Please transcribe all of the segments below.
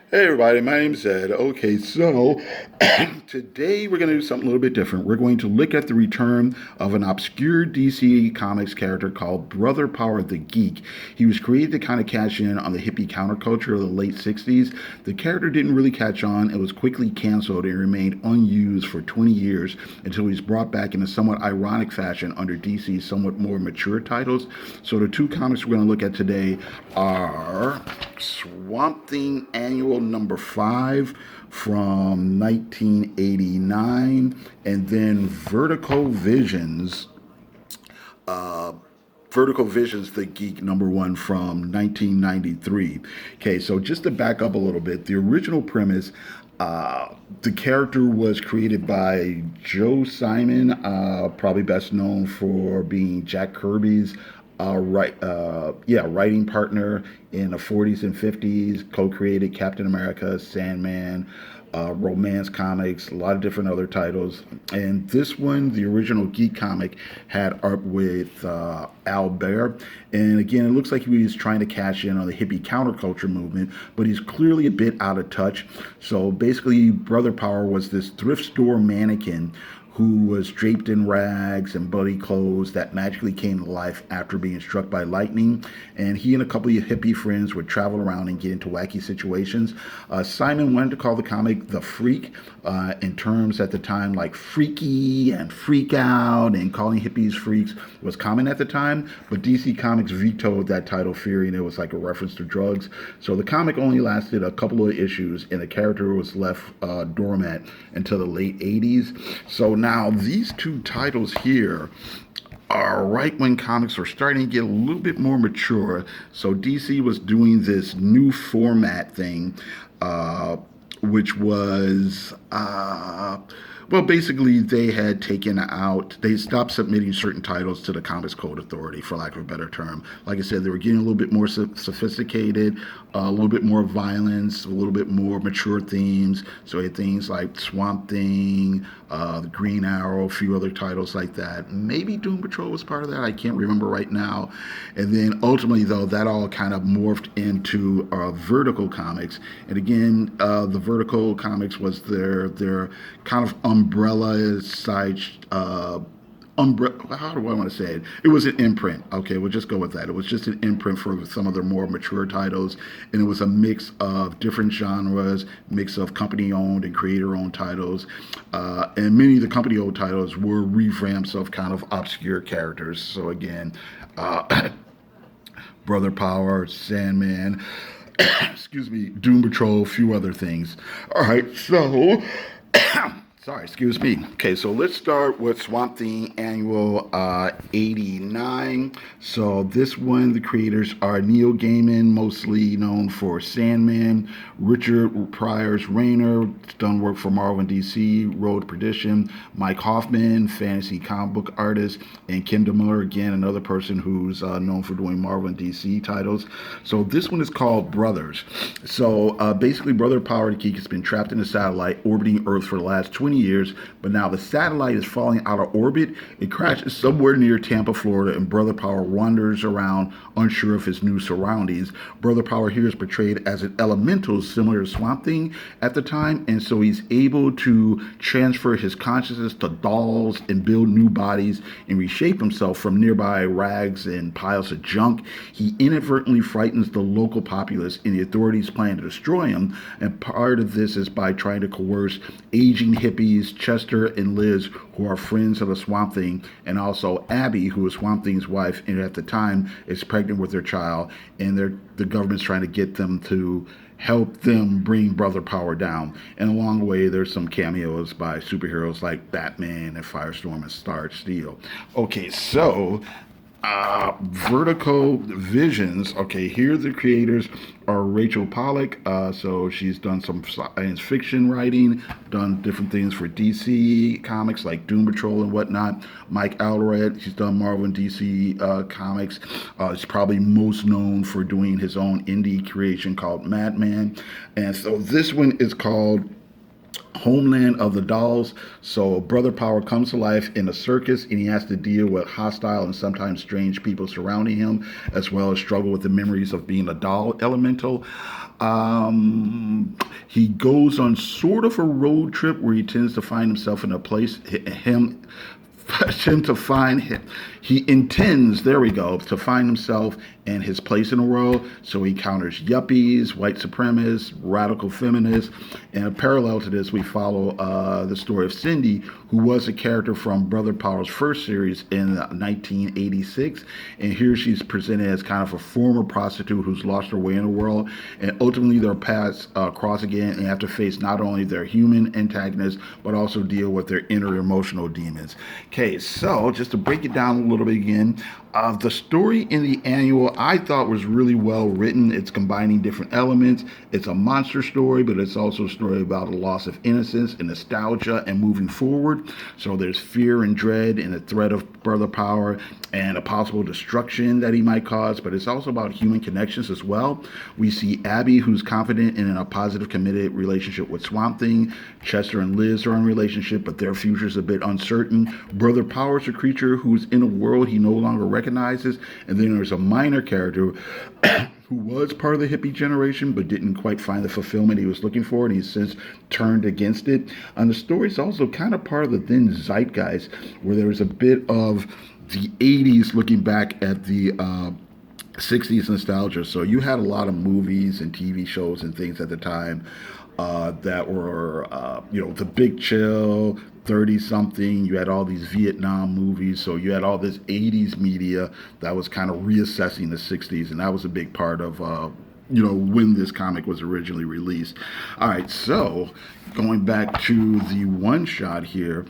Hey everybody, my name's Ed. Okay, so today we're going to do something a little bit different. We're going to look at the return of an obscure DC Comics character called Brother Power the Geek. He was created to kind of cash in on the hippie counterculture of the late 60s. The character didn't really catch on and was quickly canceled and remained unused for 20 years until he was brought back in a somewhat ironic fashion under DC's somewhat more mature titles. So the two comics we're going to look at today are Swamp Thing Annual number 5 from 1989, and then uh, Vertical Visions, The Geek number 1 from 1993. Okay, so just to back up a little bit, the original premise, the character was created by Joe Simon, probably best known for being Jack Kirby's writing partner in the 40s and 50s. Co-created Captain America, Sandman, romance comics, a lot of different other titles. And this one, the original Geek comic, had art with Al Bear. And again, it looks like he was trying to cash in on the hippie counterculture movement, but he's clearly a bit out of touch. So basically, Brother Power was this thrift store mannequin who was draped in rags and bloody clothes that magically came to life after being struck by lightning. And he and a couple of hippie friends would travel around and get into wacky situations. Simon wanted to call the comic The Freak, in terms at the time like freaky and freak out, and calling hippies freaks was common at the time. But DC Comics vetoed that title, fearing it was like a reference to drugs. So the comic only lasted a couple of issues, and the character was left dormant until the late 80s. So now these two titles here are right when comics were starting to get a little bit more mature. So DC was doing this new format thing, which was well, basically, they stopped submitting certain titles to the Comics Code Authority, for lack of a better term. Like I said, they were getting a little bit more sophisticated, a little bit more violence, a little bit more mature themes. So you had things like Swamp Thing, the Green Arrow, a few other titles like that. Maybe Doom Patrol was part of that. I can't remember right now. And then ultimately, though, that all kind of morphed into Vertical Comics. And again, the Vertical Comics was their kind of umbrella side. How do I want to say it? It was an imprint. Okay, we'll just go with that. It was just an imprint for some of their more mature titles, and it was a mix of different genres, mix of company-owned and creator-owned titles, and many of the company-owned titles were revamps of kind of obscure characters. So again, Brother Power, Sandman, excuse me, Doom Patrol, a few other things. All right, so sorry, excuse me. Okay, so let's start with Swamp Thing Annual 89. So this one, the creators are Neil Gaiman, mostly known for Sandman, Richard Pryor's Rainer, done work for Marvel and DC, Road Perdition, Mike Hoffman, fantasy comic book artist, and Kim DeMiller, again, another person who's known for doing Marvel and DC titles. So this one is called Brothers. So basically, Brother Power the Geek has been trapped in a satellite orbiting Earth for the last 20 years, but now the satellite is falling out of orbit. It crashes somewhere near Tampa, Florida, and Brother Power wanders around unsure of his new surroundings. Brother Power here is portrayed as an elemental similar to Swamp Thing at the time, and so he's able to transfer his consciousness to dolls and build new bodies and reshape himself from nearby rags and piles of junk. He inadvertently frightens the local populace, and the authorities plan to destroy him, and part of this is by trying to coerce aging hippies, Chester and Liz, who are friends of the Swamp Thing, and also Abby, who is Swamp Thing's wife, and at the time is pregnant with their child, and the government's trying to get them to help them bring Brother Power down. And along the way, there's some cameos by superheroes like Batman and Firestorm and Star Steel. Okay, so Vertical Visions. Okay, here the creators are Rachel Pollack. So she's done some science fiction writing, done different things for DC comics like Doom Patrol and whatnot. Mike Allred, he's done Marvel and DC comics. He's probably most known for doing his own indie creation called Madman. And so this one is called homeland of the dolls. So Brother Power comes to life in a circus, and he has to deal with hostile and sometimes strange people surrounding him, as well as struggle with the memories of being a doll elemental. He goes on sort of a road trip where he tends to find himself in a place him to find him. He intends, there we go, to find himself and his place in the world. So he counters yuppies, white supremacists, radical feminists. And parallel to this, we follow the story of Cindy, who was a character from Brother Power's first series in 1986. And here she's presented as kind of a former prostitute who's lost her way in the world. And ultimately, their paths cross again and have to face not only their human antagonists, but also deal with their inner emotional demons. Okay, so just to break it down a little bit again, the story in the annual I thought was really well written. It's combining different elements. It's a monster story, but it's also a story about a loss of innocence and nostalgia and moving forward. So there's fear and dread and the threat of Brother Power and a possible destruction that he might cause, but it's also about human connections as well. We see Abby, who's confident in a positive, committed relationship with Swamp Thing. Chester and Liz are in a relationship, but their future's a bit uncertain. Brother Power's a creature who's in a world he no longer recognizes. And then there's a minor character who was part of the hippie generation but didn't quite find the fulfillment he was looking for, and he's since turned against it. And the story's also kind of part of the then zeitgeist, where there was a bit of the 80s looking back at the 60s nostalgia. So you had a lot of movies and TV shows and things at the time that were, The Big Chill, 30 something. You had all these Vietnam movies. So you had all this 80s media that was kind of reassessing the 60s. And that was a big part of, when this comic was originally released. All right, so going back to the one shot here.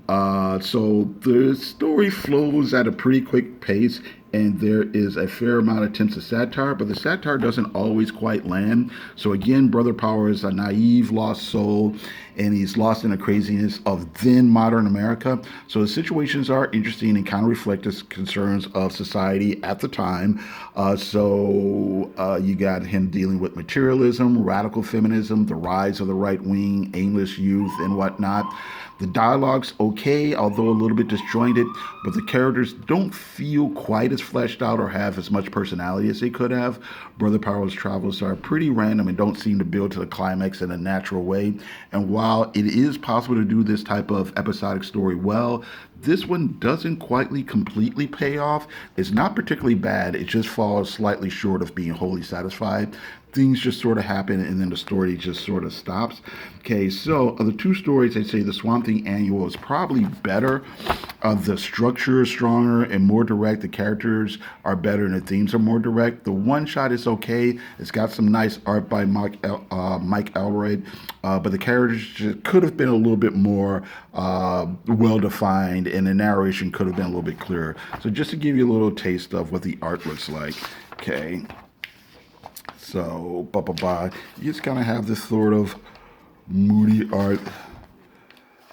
So the story flows at a pretty quick pace, and there is a fair amount of attempts at satire, but the satire doesn't always quite land. So again, Brother Power is a naive, lost soul, and he's lost in the craziness of then modern America. So the situations are interesting and kind of reflect the concerns of society at the time. You got him dealing with materialism, radical feminism, the rise of the right wing, aimless youth, and whatnot. The dialogue's okay, although a little bit disjointed, but the characters don't feel quite as fleshed out or have as much personality as they could have. Brother Power's travels are pretty random and don't seem to build to the climax in a natural way. And while it is possible to do this type of episodic story well, this one doesn't completely pay off. It's not particularly bad, it just falls slightly short of being wholly satisfied. Things just sort of happen and then the story just sort of stops. Okay, so of the two stories, I'd say the Swamp Thing Annual is probably better. The structure is stronger and more direct. The characters are better and the themes are more direct. The one shot is okay. It's got some nice art by Mike Allred, but the characters just could have been a little bit more well defined, and the narration could have been a little bit clearer. So just to give you a little taste of what the art looks like. Okay. So, you just kind of have this sort of moody art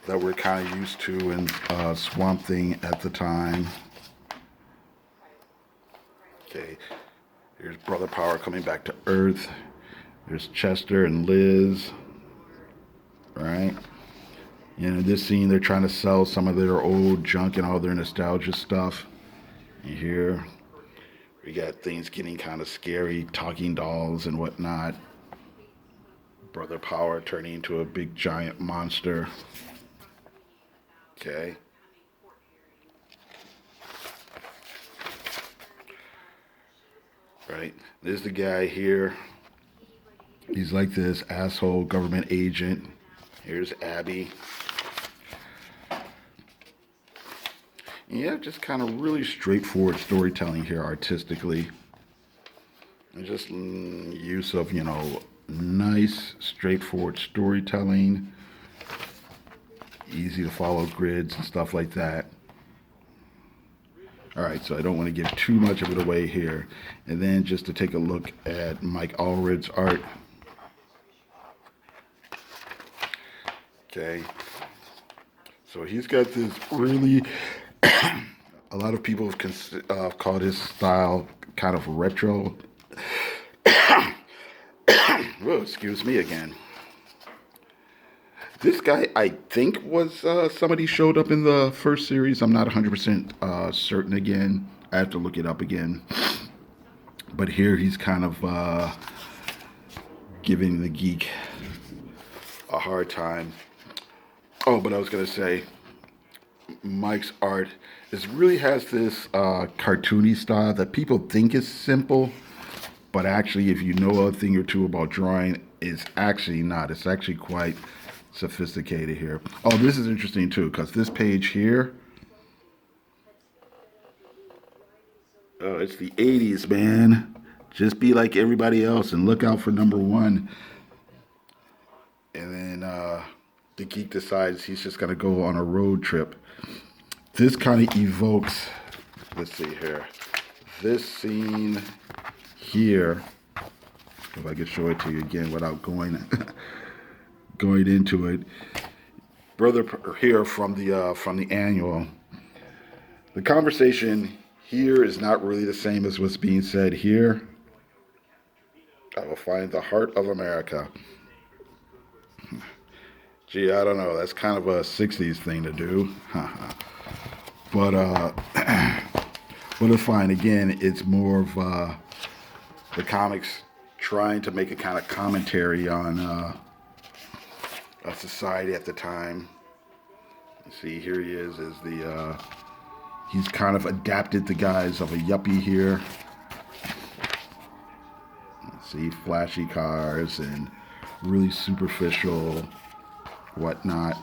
that we're kind of used to in Swamp Thing at the time. Okay, here's Brother Power coming back to Earth. There's Chester and Liz, right? In this scene, they're trying to sell some of their old junk and all their nostalgia stuff. And here, we got things getting kind of scary, talking dolls and whatnot. Brother Power turning into a big giant monster. Okay. Right. There's the guy here. He's like this asshole government agent. Here's Abby. Yeah, just kind of really straightforward storytelling here artistically. And just use of, nice, straightforward storytelling. Easy to follow grids and stuff like that. All right, so I don't want to give too much of it away here. And then just to take a look at Mike Allred's art. Okay. So he's got this really... a lot of people have called his style kind of retro. Whoa, excuse me again. This guy, I think, was somebody showed up in the first series. I'm not 100% certain again. I have to look it up again. But here he's kind of giving the geek a hard time. Oh, but I was going to say, Mike's art is really has this cartoony style that people think is simple, but actually, if you know a thing or two about drawing, it's actually not. It's actually quite sophisticated here. Oh, this is interesting too, because this page here, oh, it's the 80s, man. Just be like everybody else and look out for number one. And then the geek decides he's just going to go on a road trip. This kind of evokes, let's see here, this scene here, if I could show it to you again without going going into it. Brother here from the annual. The conversation here is not really the same as what's being said here. I will find the heart of America. Gee, I don't know. That's kind of a 60s thing to do. But it's fine. Again, it's more of the comics trying to make a kind of commentary on a society at the time. You see, here he is as the he's kind of adapted the guise of a yuppie here. See, flashy cars and really superficial whatnot.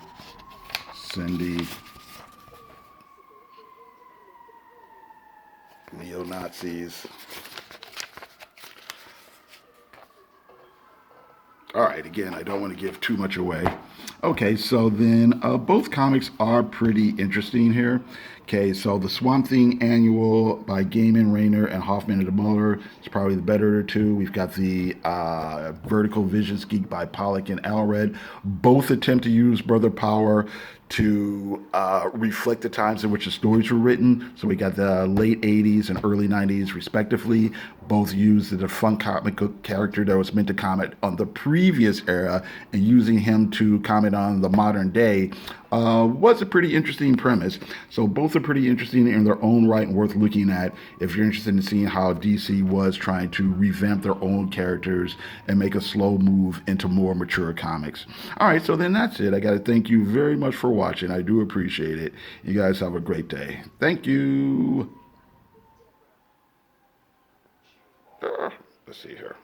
Cindy, neo-Nazis. All right, again, I don't want to give too much away. Okay, so then both comics are pretty interesting here. Okay, so the Swamp Thing annual by Gaiman, Rayner, and Hoffman and Muller is probably the better of the two. We've got the Vertical Visions Geek by Pollock and Allred. Both attempt to use Brother Power to reflect the times in which the stories were written. So we got the late 80s and early 90s, respectively. Both used the defunct comic book character that was meant to comment on the previous era and using him to comment on the modern day was a pretty interesting premise. So both are pretty interesting in their own right and worth looking at if you're interested in seeing how DC was trying to revamp their own characters and make a slow move into more mature comics. All right, so then that's it. I got to thank you very much for watching. I do appreciate it. You guys have a great day. Thank you. Let's see here.